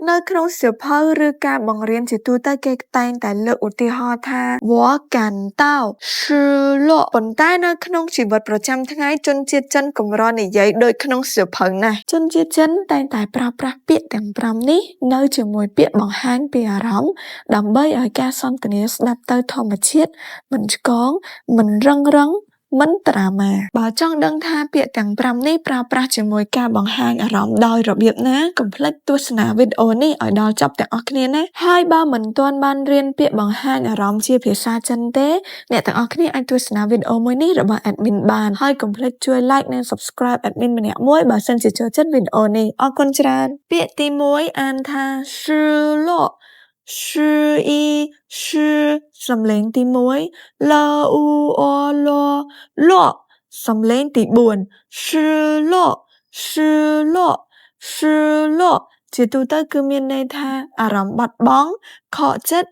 នៅក្នុងសៀវភៅឬការបង្រៀនជាទូទៅគេតែងតែលើកឧទាហរណ៍ថា我感到失落ប៉ុន្តែនៅក្នុងជីវិតប្រចាំថ្ងៃជនជាតិចិនកម្រនិយាយដូចក្នុងសៀវភៅណាស់ជនជាតិចិនតែងតែប្រើប្រាស់ពាក្យទាំង5នេះនៅជាមួយពាក្យបង្ហាញពីអារម្មណ៍ដើម្បីឲ្យការសន្ទនាស្ដាប់ទៅធម្មជាតិមិនឆ្កងមិនរឹងមិនត្រាម៉ាបើចង់ដឹងថាពាក្យទាំង5នេះប្រើប្រាស់ជាមួយការបង្ហាញអារម្មណ៍ដោយរបៀបណាកុំភ្លេចទស្សនាវីដេអូនេះឲ្យដល់ចប់ទាំងអស់គ្នាណាហើយបើមិនទាន់បានរៀនពាក្យបង្ហាញអារម្មណ៍ជាភាសាចិនទេអ្នកទាំងអស់គ្នាអាចទស្សនាវីដេអូមួយនេះរបស់ admin បានហើយកុំភ្លេចជួយ like និង subscribe admin ម្នាក់មួយបើសិនជាចូលចិត្តវីដេអូនេះអរគុណច្រើនពាក្យទី1អានថា失落失意失សំឡេងទី1លអ៊ូអលលសំឡេងទី4失落失落失落ជាទូទៅគឺមានន័យថាអារម្មណ៍បាត់បង់ខកចិត្ត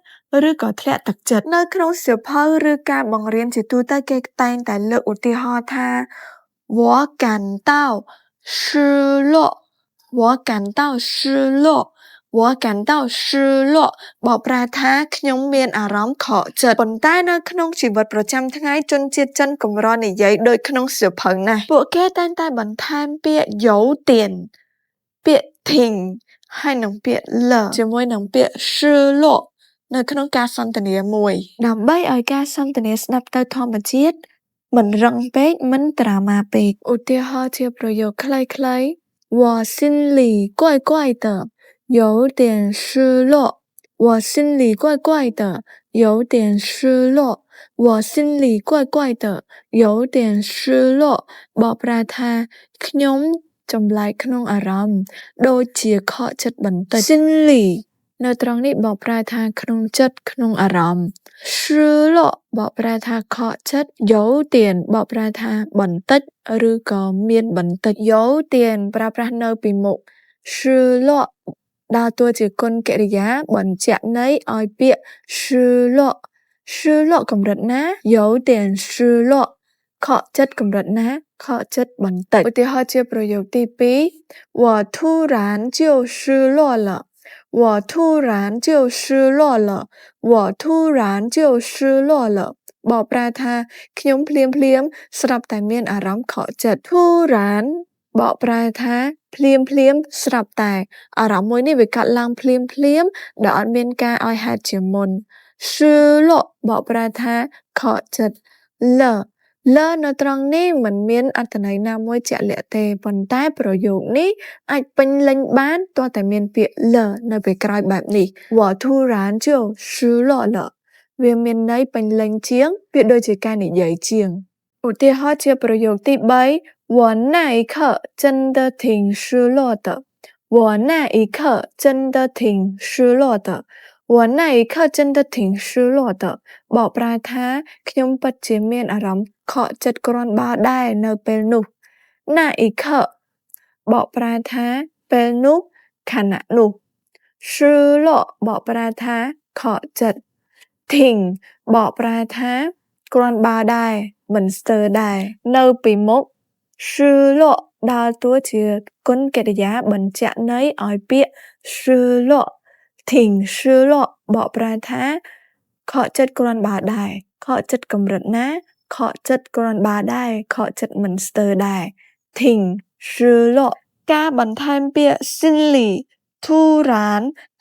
ឬក៏ធ្លាក់ទឹកចិត្តនៅក្នុងសៀវភៅឬការបង្រៀនជាទូទៅគេតែងតែលើកឧទាហរណ៍ថា我感到失落我感到失落我感到失落បកប្រែថាខ្ញុំមានអារម្មណ៍ខកចិត្តប៉ុន្តែនៅក្នុងជីវិតប្រចាំថ្ងៃជនជាតិចិនកម្រនិយាយដូចក្នុងសៀវភៅណាស់ពួកគេតែងតែបន្ថែមពាក្យ有点ពាក្យ挺ហើយនឹងពាក្យ了ជាមួយនឹងពាក្យ失落នៅក្នុងការសន្ទនាមួយដើម្បីឲ្យការសន្ទនាស្ដាប់ទៅធម្មជាតិមិនរឹងពេកមិនត្រាម៉ាពេកឧទាហរណ៍ជាប្រយោគខ្លីៗ我心里怪怪的有点失落我心里怪怪的有点失落我心里怪怪的有点失落បកប្រែថាខ្ញុំចម្លែកក្នុងអារម្មណ៍ដូចជាខកចិត្តបន្តិច心里នៅត្រង់នេះបកប្រែថាក្នុងចិត្តក្នុងអារម្មណ៍失落បកប្រែថាខកចិត្ត有点បកប្រែថាបន្តិចឬក៏មានបន្តិច有点ប្រើប្រាស់នៅពីមុខ失落ដើរតួជាគុណកិរិយាបញ្ជាក់ន័យឲ្យពាក្យ失落失落កម្រិតណា有点失落ខកចិត្តកម្រិតណាខកចិត្តបន្តិចឧទាហរណ៍ជាប្រយោគទី2我突然就失落了我突然就失落了我突然就失落了បកប្រែថាខ្ញុំភ្លាមស្រាប់តែមានអារម្មណ៍ខកចិត្ត突然បកប្រែថាភ្លាមស្រាប់តែអារម្មណ៍មួយនេះវាកាត់ឡើងភ្លាមដែលអត់មានការឲ្យហេតុជាមុន失落បកប្រែថាខកចិត្តលនៅត្រង់នេះមិនមានអត្ថន័យណាមួយជាក់លាក់ទេប៉ុន្តែប្រយោគនេះអាចពេញលេញបានទាល់តែមានពាក្យលនៅពេលក្រោយបែបនេះ我突然就失落了វាមានន័យពេញលេញជាងវាដូចជាការនិយាយជាងឧទាហរណ៍ជាប្រយោគទី3我那一刻真的挺失落的我那一刻真的挺失落的我那一刻真的挺失落的បកប្រែថាខ្ញុំពិតជាមានអារម្មណ៍ខកចិត្តគ្រាន់បើដែរនៅពេលនោះណាអ៊ីខបកប្រែថាពេលនោះខណៈនោះ失落បកប្រែថាខកចិត្តធីងបកប្រែថាគ្រាន់បើដែរមិនស្ទើរដែរនៅពីមុខ失落ដើរតួជាគុណកិរិយាបញ្ជាក់ន័យឲ្យពាក្យ失落ធីង失落បកប្រែថាខកចិត្តគ្រាន់បើដែរខកចិត្តកម្រិតណាខកចិត្តគ្រាន់បើដែរខកចិត្តមិនស្ទើរដែរធីង失落ការបន្ថែមពាក្យ心里突然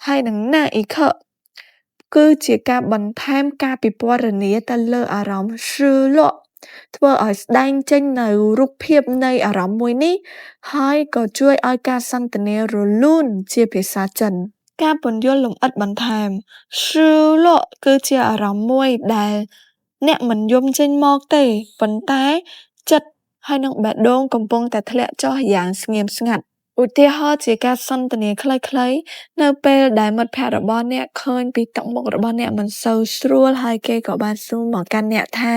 ហើយនឹងណាអ៊ីខគឺជាការបន្ថែមការពិពណ៌នាទៅលើអារម្មណ៍失落ធ្វើឲ្យស្ដែងចេញនៅរូបភាពនៃអារម្មណ៍មួយនេះហើយក៏ជួយឲ្យការសន្ទនារលូនជាភាសាចិនការពន្យល់លម្អិតបន្ថែម失落គឺជាអារម្មណ៍មួយដែលអ្នកមិនយំចេញមកទេប៉ុន្តែចិត្តហើយនឹងបេះដូងកំពុងតែធ្លាក់ចុះយ៉ាងស្ងៀមស្ងាត់ឧទាហរណ៍ជាការសន្ទនាខ្លីៗនៅពេលដែលមិត្តភក្តិរបស់អ្នកឃើញពីទឹកមុខរបស់អ្នកមិនសូវស្រួលហើយគេក៏បានសួរមកកាន់អ្នកថា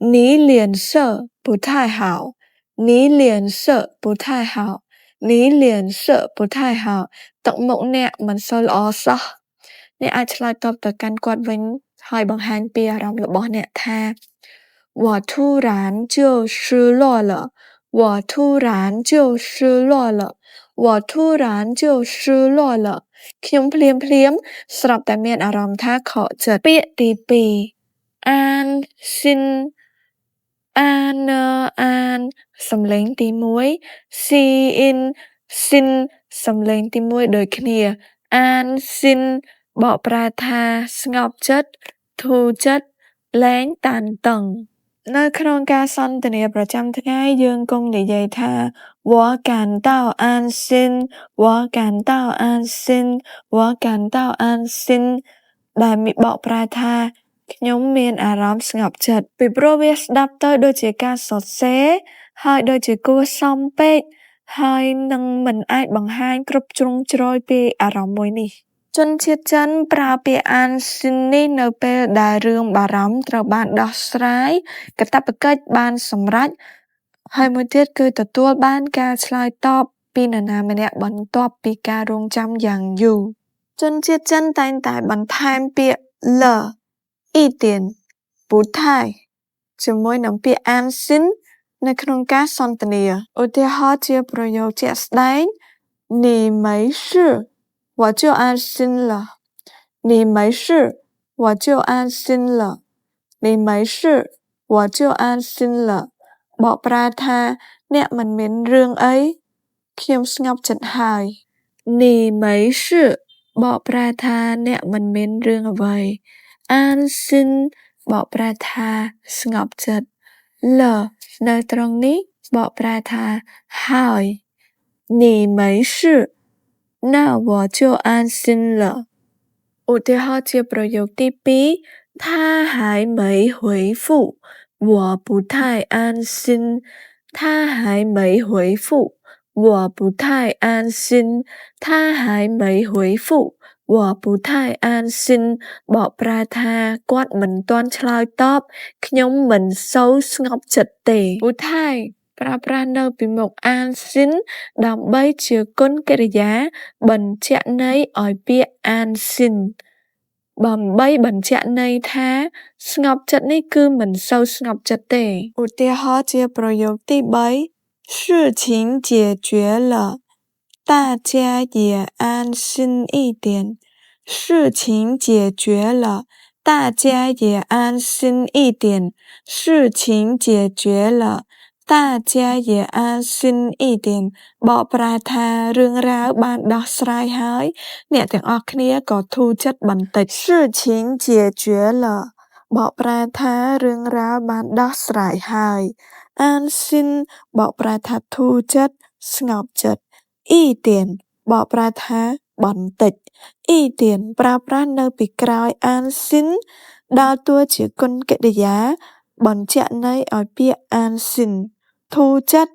你脸色不太好你脸色不太好你脸色不太好ទឹកមុខអ្នកមិនសូវល្អសោះអ្នកអាចឆ្លើយតបទៅកាន់គាត់វិញហើយបង្ហាញពីអារម្មណ៍របស់អ្នកថា我突然就失落了我突然就失落了我突然就失落了ខ្ញុំភ្លាមស្រាប់តែមានអារម្មណ៍ថាខកចិត្តពាក្យទី2អានស៊ីនអានអានសំឡេងទី1ស៊ីអ៊ីនស៊ីនសំឡេងទី1ដូចគ្នាអានស៊ីនបកប្រែថាស្ងប់ចិត្តធូរចិត្តលែងតានតឹងនៅក្នុងការសន្ទនាប្រចាំថ្ងៃយើងកុំនិយាយថា我感到安心我感到安心我感到安心ដែលមានបកប្រែថាខ្ញុំមានអារម្មណ៍ស្ងប់ចិត្តពីព្រោះវាស្ដាប់ទៅដូចជាការសរសេរហើយដូចជាគួរសមពេកហើយនឹងមិនអាចបង្ហាញគ្រប់ជ្រុងជ្រោយពីអារម្មណ៍មួយនេះជនជាតិចិនប្រើពាក្យអានស៊ីននេះនៅពេលដែលរឿងបារម្ភត្រូវបានដោះស្រាយកាតព្វកិច្ចបានសម្រេចហើយមួយទៀតគឺទទួលបានការឆ្លើយតបពីនរណាម្នាក់បន្ទាប់ពីការរង់ចាំយ៉ាងយូរជនជាតិចិនតែងតែបន្ថែមពាក្យល一点不太ជាមួយនឹងពាក្យអានស៊ីននៅក្នុងការសន្ទនាឧទាហរណ៍ជាប្រយោគជាក់ស្ដែង你没事我就安心了你没事我就安心了你没事我就安心了បកប្រែថាអ្នកមិនមានរឿងអីខ្ញុំស្ងប់ចិត្តហើយ你没事បកប្រែថាអ្នកមិនមានរឿងអ្វីអានស៊ីនបកប្រែថាស្ងប់ចិត្តលនៅត្រង់នេះបកប្រែថាហើយ你没事那我就安心了ឧទាហរណ៍ជាប្រយោគទី2他还没回复我不太安心他还没回复我不太安心他还没回复我不太安心បកប្រែថាគាត់មិនទាន់ឆ្លើយតបខ្ញុំមិនសូវស្ងប់ចិត្តទេពូថៃប្រើប្រាស់នៅពីមុខអានស៊ីនដើម្បីជាគុណកិរិយាបញ្ជាក់ន័យឲ្យពាក្យអានស៊ីនដើម្បីបញ្ជាក់ន័យថាស្ងប់ចិត្តនេះគឺមិនសូវស្ងប់ចិត្តទេឧទាហរណ៍ជាប្រយោគទី3事情解决了大家也安心一点事情解决了大家也安心一点事情解决了大家也安心一点បកប្រែថារឿងរ៉ាវបានដោះស្រាយហើយអ្នកទាំងអស់គ្នាក៏ធូរចិត្តបន្តិច事情解决了បកប្រែថារឿងរ៉ាវបានដោះស្រាយហើយអានស៊ីនបកប្រែថាធូរចិត្តស្ងប់ចិត្តអ៊ីទៀនបកប្រែថាបន្តិចអ៊ីទៀនប្រើប្រាស់នៅពីក្រោយអានស៊ីនដើរតួជាគុណកិរិយាបញ្ជាក់ន័យឲ្យពាក្យអានស៊ីនធូរចិត្ត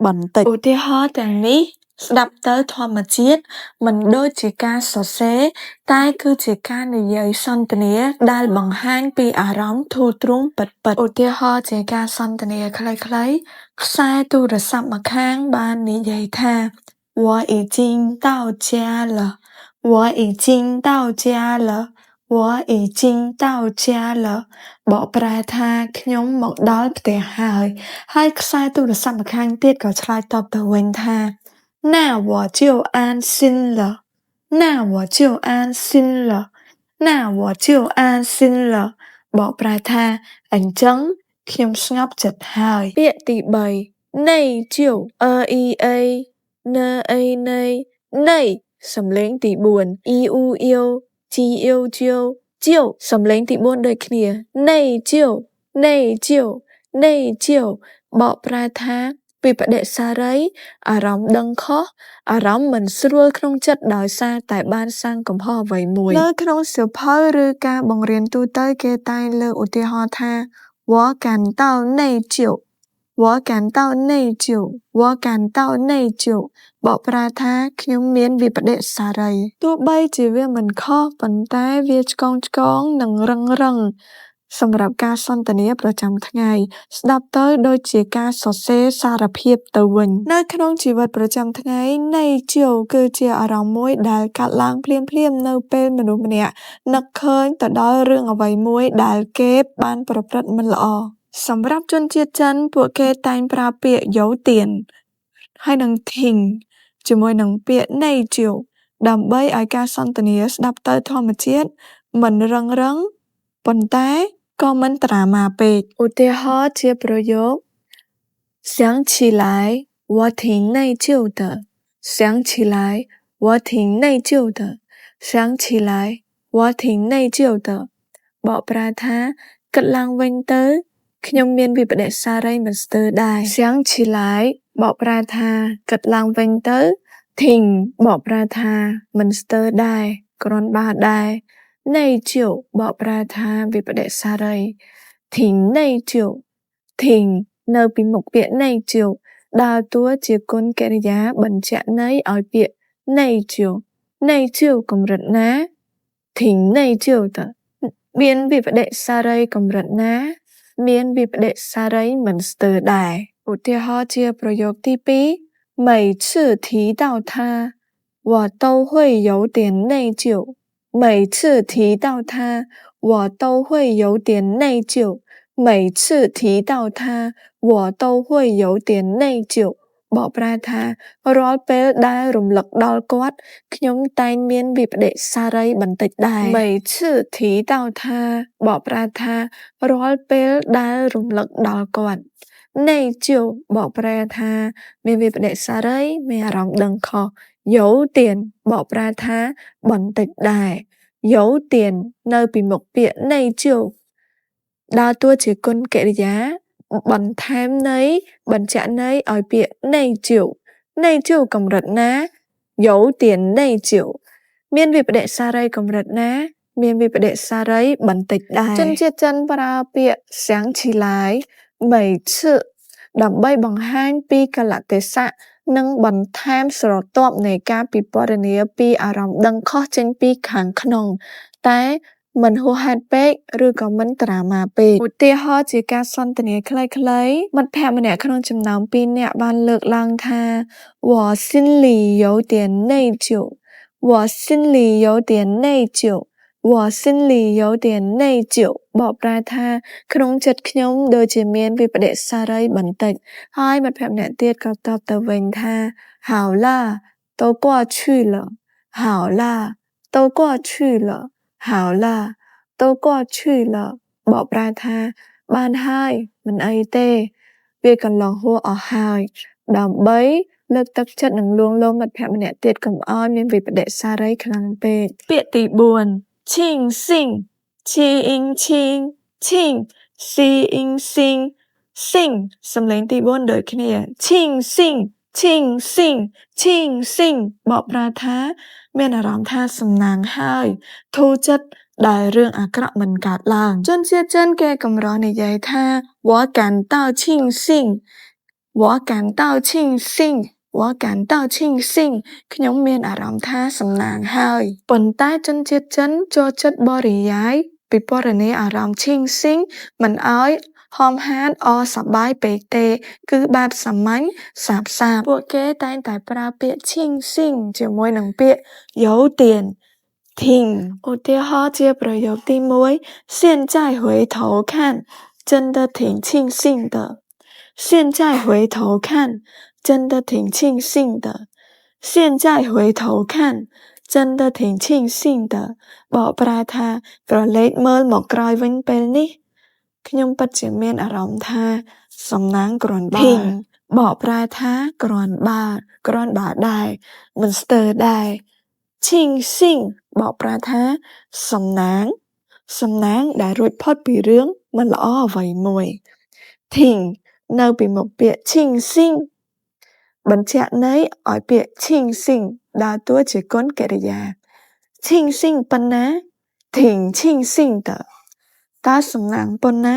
បន្តិចឧទាហរណ៍ទាំងនេះស្ដាប់ទៅធម្មជាតិមិនដូចជាការសរសេរតែគឺជាការនិយាយសន្ទនាដែលបង្ហាញពីអារម្មណ៍ធូរទ្រូងពិតៗឧទាហរណ៍ជាការសន្ទនាខ្លីៗខ្សែទូរស័ព្ទម្ខាងបាននិយាយថា我已经到家了我已经到家了我已经到家了បកប្រែថាខ្ញុំមកដល់ផ្ទះហើយខ្សែទូរស័ព្ទម្ខាងទៀតក៏ឆ្លើយតបទៅវិញថា那我就安心了那我就安心了那我就安心了បកប្រែថាអញ្ចឹងខ្ញុំស្ងប់ចិត្តហើយពាក្យទី3内疚e a n a n នៃសំឡេងទី4 e u yêu g yêu chiêu ជាវសំឡេងទី4ដូចគ្នានៃជាវបកប្រែថាពីបដិសារីអារម្មណ៍ដឹងខុសអារម្មណ៍មិនស្រួលក្នុងចិត្តដោយសារតែបានសាងកំហុសអ្វីមួយនៅក្នុងសៀវភៅឬការបង្រៀនទូទៅគេតែងលើកឧទាហរណ៍ថា我感到内疚我感到内疚我感到内疚បកប្រែថាខ្ញុំមានវិបដិសារីទោះបីជាវាមិនខុសប៉ុន្តែវាឆ្កងនិងរឹងសម្រាប់ការសន្ទនាប្រចាំថ្ងៃស្ដាប់ទៅដូចជាការសរសេរសារភាពទៅវិញនៅក្នុងជីវិតប្រចាំថ្ងៃនៃជាវគឺជាអារម្មណ៍មួយដែលកើតឡើងភ្លាមនៅពេលមនុស្សម្នាក់នឹកឃើញទៅដល់រឿងអ្វីមួយដែលគេបានប្រព្រឹត្តមិនល្អសម្រាប់ជនជាតិចិនពួកគេតែងប្រើពាក្យយោទៀន ហើយនឹង thing ជាមួយនឹងពាក្យ nature ដើម្បីឲ្យការសន្ទនាស្ដាប់ទៅធម្មជាតិមិនរឹងប៉ុន្តែក៏មិនត្រាមាពេកឧទាហរណ៍ជាប្រយោគ想起来我挺内疚的想起来我挺内疚的想起来我挺内疚的បកប្រែថាគិតឡើងវិញទៅខ្ញុំមានវិបដិសារីមិនស្ទើរដែរ想起来បកប្រែថាគិតឡើងវិញទៅ挺បកប្រែថាមិនស្ទើរដែរគ្រាន់បើដែរ内疚បកប្រែថាវិបដិសារី挺内疚挺នៅពីមុខពាក្យ内疚ដើរតួជាគុណកិរិយាបញ្ជាក់ន័យឲ្យពាក្យ内疚កម្រិតណា挺内疚的មានវិបដិសារីកម្រិតណាមានវិបដិសារីមិនស្ទើរដែរឧទាហរណ៍ជាប្រយោគទី2每次提到他我都会有点内疚每次提到他我都会有点内疚每次提到他我都会有点内疚បកប្រែថារាល់ពេលដែលរំលឹកដល់គាត់ខ្ញុំតែងមានវិបដិសារីបន្តិចដែរ每次提到他បកប្រែថារាល់ពេលដែលរំលឹកដល់គាត់内疚បកប្រែថាមានវិបដិសារីមានអារម្មណ៍ដឹងខុស有点បកប្រែថាបន្តិចដែរ有点នៅពីមុខពាក្យ内疚ដើរតួជាគុណកិរិយាបន្ថែមន័យបញ្ជាក់ន័យឲ្យពាក្យ内疚កម្រិតណា有点内疚មានវិបដិសារីកម្រិតណាមានវិបដិសារីបន្តិចដែរជនជាតិចិនប្រើពាក្យ想起来每次ដើម្បីបង្ហាញពីកលៈទេសៈនិងបន្ថែមស្រទាប់នៃការពិពណ៌នាពីអារម្មណ៍ដឹងខុសចេញពីខាងក្នុងតែមិនហួសហេតុពេកឬក៏មិនត្រាមាពេកឧទាហរណ៍ជាការសន្ទនាខ្លីៗមិត្តភក្តិម្នាក់ក្នុងចំណោម2នាក់បានលើកឡើងថា我心里有点内疚我心里有点内疚我心里有点内疚បកប្រែថាក្នុងចិត្តខ្ញុំដូចជាមានវិបដិសារីបន្តិចហើយមិត្តភក្តិម្នាក់ទៀតក៏តបទៅវិញថា好啦都过去了好啦都过去了好啦都过去了បកប្រែថាបានហើយមិនអីទេវាកន្លងហួសអស់ហើយដើម្បីលើកទឹកចិត្តនិងលួងលោមមិត្តភក្តិម្នាក់ទៀតកុំឲ្យមានវិបដិសារីខ្លាំងពេកពាក្យទី4庆幸庆幸សំឡេងទី4ដូចគ្នា庆幸បកប្រែថាមានអារម្មណ៍ថាសំណាងហើយធូរចិត្តដែលរឿងអាក្រក់មិនកើតឡើងជនជាតិចិនគេកម្រនិយាយថា我感到庆幸我感到庆幸我感到庆幸ខ្ញុំមានអារម្មណ៍ថាសំណាងហើយប៉ុន្តែជនជាតិចិនចូលចិត្តបរិយាយពិពណ៌នាអារម្មណ៍庆幸មិនឲ្យហមហានអសប្បាយពេកទេគឺបែបសាមញ្ញសាបពួកគេតែងតែប្រើពាក្យ庆幸ជាមួយនឹងពាក្យ有点听ឧទាហរណ៍ជាប្រយោគទី1现在回头看真的挺庆幸的现在回头看真的挺庆幸的现在回头看真的挺庆幸的បកប្រែថាក្រឡេកមើលមកក្រោយវិញពេលនេះខ្ញុំពិតជាមានអារម្មណ៍ថាសំណាងគ្រាន់បើបកប្រែថាគ្រាន់បើដែរមិនស្ទើរដែរ庆幸បកប្រែថាសំណាងដែលរួចផុតពីរឿងមិនល្អអ្វីមួយ挺នៅពីមុខពាក្យ庆幸បញ្ជាក់ន័យឲ្យពាក្យ庆幸ដើរតួជាគុណកិរិយា庆幸ប៉ុណ្ណា挺庆幸的តើសំណាងប៉ុណ្ណា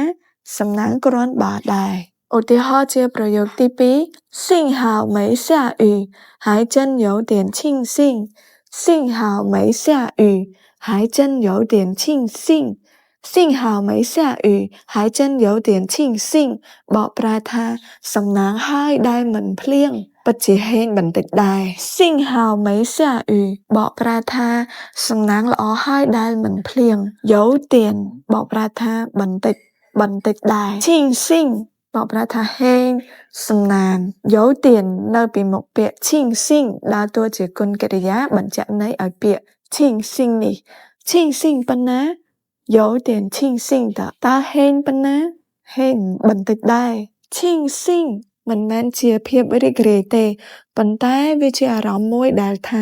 សំណាងគ្រាន់បើដែរឧទាហរណ៍ជាប្រយោគទី2幸好没下雨还真有点庆幸幸好没下雨还真有点庆幸幸好没下雨还真有点庆幸បកប្រែថាសំណាងហើយដែលមិនភ្លៀងពិតជាហេងបន្តិចដែរ幸好没下雨បកប្រែថាសំណាងល្អហើយដែលមិនភ្លៀង有点បកប្រែថាបន្តិចដែរ庆幸បកប្រែថាហេងសំណាងយោទៀននៅពីមុខពាក្យឈីងស៊ីងដើរតួជាគុណកិរិយាបញ្ជាក់ន័យឲ្យពាក្យឈីងស៊ីងនេះឈីងស៊ីងប៉ុណ្ណាយោទៀនឈីងស៊ីងតើហេងប៉ុណ្ណាហេងបន្តិចដែរឈីងស៊ីងមិនមែនជាភាពរីករាយទេប៉ុន្តែវាជាអារម្មណ៍មួយដែលថា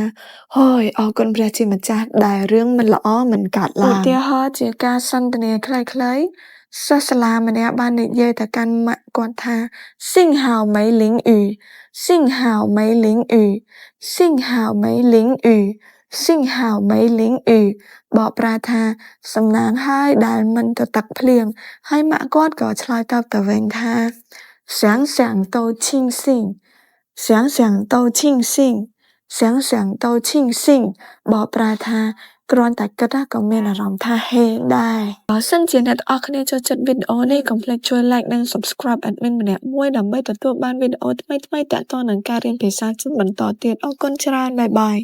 ហូយអរគុណព្រះជាម្ចាស់ដែលរឿងមិនល្អមិនកើតឡើងឧទាហរណ៍ជាការសន្ទនាខ្លីៗសិស្សសាលាម្នាក់បាននិយាយទៅកាន់ម៉ាក់គាត់ថាស៊ីងហៅម៉ៃលីងអ៊ូស៊ីងហៅម៉ៃលីងអ៊ូស៊ីងហៅម៉ៃលីងអ៊ូស៊ីងហៅម៉ៃលីងអ៊ូបកប្រែថាសំណាងហើយដែលមិនទៅទឹកភ្លៀងហើយម៉ាក់គាត់ក៏ឆ្លើយតបទៅវិញថា想想都庆幸想想都庆幸想想都庆幸បកប្រែថាគ្រាន់តែគិតក៏មានអារម្មណ៍ថាហេដែរបើសិនជាអ្នកទាំងអស់គ្នាចូលចិត្តវីដេអូនេះកុំភ្លេចជួយ like និង subscribe admin ម្នាក់មួយដើម្បីទទួលបានវីដេអូថ្មីៗទាក់ទងនឹងការរៀនភាសាចិនបន្តទៀតអរគុណច្រើនបាយបាយ